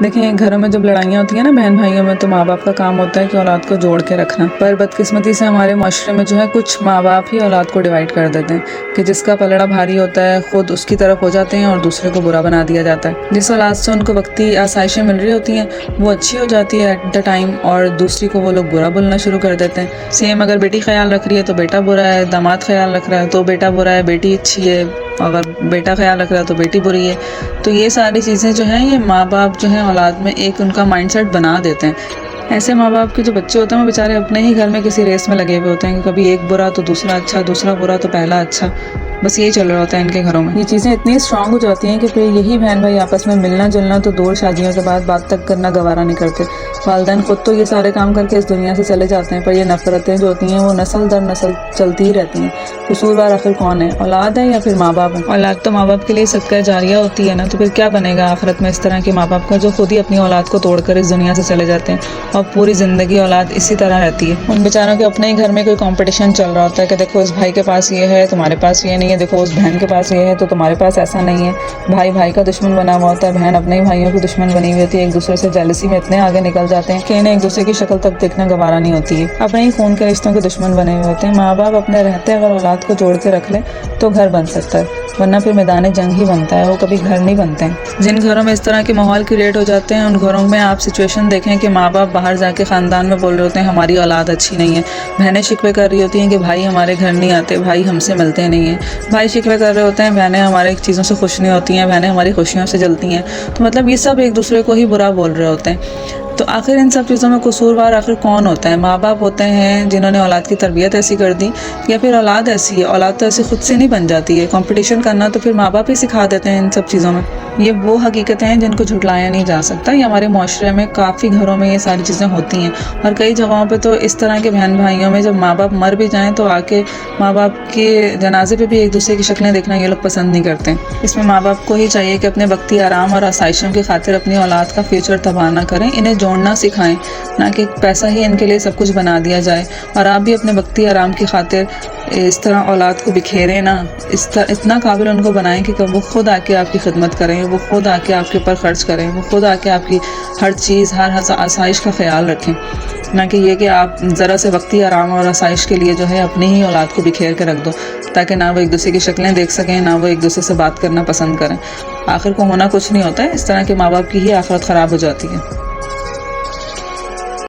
دیکھیں گھروں میں جب لڑائیاں ہوتی ہیں نا بہن بھائیوں میں، تو ماں باپ کا کام ہوتا ہے کہ اولاد کو جوڑ کے رکھنا، پر بدقسمتی سے ہمارے معاشرے میں جو ہے کچھ ماں باپ ہی اولاد کو ڈیوائیڈ کر دیتے ہیں کہ جس کا پلڑا بھاری ہوتا ہے خود اس کی طرف ہو جاتے ہیں اور دوسرے کو برا بنا دیا جاتا ہے۔ جس اولاد سے ان کو وقتی آسائشیں مل رہی ہوتی ہیں وہ اچھی ہو جاتی ہے ایٹ دا ٹائم، اور دوسری کو وہ لوگ برا بولنا شروع کر دیتے ہیں۔ سیم اگر بیٹی خیال رکھ رہی ہے تو بیٹا برا ہے، داماد خیال رکھ رہا ہے تو بیٹا برا ہے، بیٹی اچھی ہے، اگر بیٹا خیال رکھ رہا ہے تو بیٹی بری ہے۔ تو یہ ساری چیزیں جو ہیں یہ ماں باپ جو ہیں اولاد میں ایک ان کا مائنڈ سیٹ بنا دیتے ہیں۔ ایسے ماں باپ کے جو بچے ہوتے ہیں وہ بیچارے اپنے ہی گھر میں کسی ریس میں لگے ہوئے ہوتے ہیں کہ کبھی ایک برا تو دوسرا اچھا، دوسرا برا تو پہلا اچھا، بس یہی چل رہا ہوتا ہے ان کے گھروں میں۔ یہ چیزیں اتنی اسٹرانگ ہو جاتی ہیں کہ پھر یہی بہن بھائی آپس میں ملنا جلنا تو دور شادیوں کے بعد بات تک کرنا گوارا نہیں کرتے۔ والدین خود تو یہ سارے کام کر کے اس دنیا سے چلے جاتے ہیں، پر یہ نفرتیں جو ہوتی ہیں وہ نسل در نسل چلتی ہی رہتی ہیں۔ قصوروار آخر کون ہے، اولاد ہے یا پھر ماں باپ ہے؟ اولاد تو ماں باپ کے لیے صدقہ جاریہ ہوتی ہے نا، تو پھر کیا بنے گا آخرت میں اس طرح کے ماں باپ کا جو خود ہی اپنی اولاد کو توڑ کر اس دنیا سے چلے جاتے ہیں اور پوری زندگی اولاد اسی طرح رہتی ہے۔ ان بیچاروں کے اپنے ہی گھر میں کوئی کمپٹیشن چل رہا ہوتا ہے کہ دیکھو اس بھائی کے پاس یہ ہے تمہارے پاس یہ نہیں ہے، دیکھو اس بہن کے پاس یہ ہے تو تمہارے پاس ایسا نہیں ہے۔ بھائی بھائی کا دشمن بنا ہوا ہوتا ہے، بہن اپنے ہی بھائیوں کی دشمن بنی ہوئی ہوتی ہے، ایک دوسرے سے جیلسی میں اتنے آگے نکل جاتے ہیں کہ انہیں ایک دوسرے کی شکل تک دیکھنا گوارا نہیں ہوتی ہے، اپنے ہی خون کے رشتوں کے دشمن بنے ہوئے ہوتے ہیں۔ ماں باپ اپنے رہتے اگر اولاد کو جوڑ کے رکھ لیں تو گھر بن سکتا ہے، ورنہ پھر میدان جنگ ہی بنتا ہے، وہ کبھی گھر نہیں بنتے ہیں۔ جن گھروں میں اس طرح کے ماحول کریٹ ہو جاتے ہیں ان گھروں میں آپ سچویشن دیکھیں کہ ماں باپ باہر جا کے خاندان میں بول رہے ہوتے ہیں ہماری اولاد اچھی نہیں ہے، بہنیں شکوے کر رہی ہوتی ہیں کہ بھائی ہمارے گھر نہیں آتے، بھائی ہم سے ملتے نہیں ہیں، بھائی شکوے کر رہے ہوتے ہیں بہنیں ہمارے چیزوں سے خوش نہیں ہوتی ہیں، بہنیں ہماری خوشیوں سے جلتی ہیں۔ تو مطلب یہ سب ایک دوسرے کو ہی برا بول رہے ہوتے ہیں۔ تو آخر ان سب چیزوں میں قصوروار آخر کون ہوتا ہے؟ ماں باپ ہوتے ہیں جنہوں نے اولاد کی تربیت ایسی کر دی، یا پھر اولاد ایسی ہے؟ اولاد تو ایسی خود سے نہیں بن جاتی ہے، کمپٹیشن کرنا تو پھر ماں باپ ہی سکھا دیتے ہیں ان سب چیزوں میں۔ یہ وہ حقیقتیں ہیں جن کو جھٹلایا نہیں جا سکتا۔ یہ ہمارے معاشرے میں کافی گھروں میں یہ ساری چیزیں ہوتی ہیں، اور کئی جگہوں پہ تو اس طرح کے بہن بھائیوں میں جب ماں باپ مر بھی جائیں تو آ کے ماں باپ کے جنازے پہ بھی ایک دوسرے کی شکلیں دیکھنا یہ لوگ پسند نہیں کرتے۔ اس میں ماں باپ کو ہی چاہیے کہ اپنے وقتی آرام اور آسائشوں کی خاطر اپنی اولاد کا فیوچر تباہ نہ کریں، انہیں جوڑنا سکھائیں، نہ کہ پیسہ ہی ان کے لیے سب کچھ بنا دیا جائے۔ اور آپ بھی اپنے وقتی آرام کی خاطر اس طرح اولاد کو بکھیریں نہ، اتنا قابل ان کو بنائیں کہ وہ خود آ کے آپ کی خدمت کریں، وہ خود آ کے آپ کے اوپر خرچ کریں، وہ خود آ کے آپ کی ہر چیز ہر آسائش کا خیال رکھیں، نہ کہ یہ کہ آپ ذرا سے وقتی آرام اور آسائش کے لیے جو ہے اپنی ہی اولاد کو بکھیر کے رکھ دو تاکہ نہ وہ ایک دوسرے کی شکلیں دیکھ سکیں، نہ وہ ایک دوسرے سے بات کرنا پسند کریں۔ آخر کو ہونا کچھ نہیں ہوتا ہے، اس طرح کے ماں باپ کی ہی آخرت خراب ہو جاتی ہے۔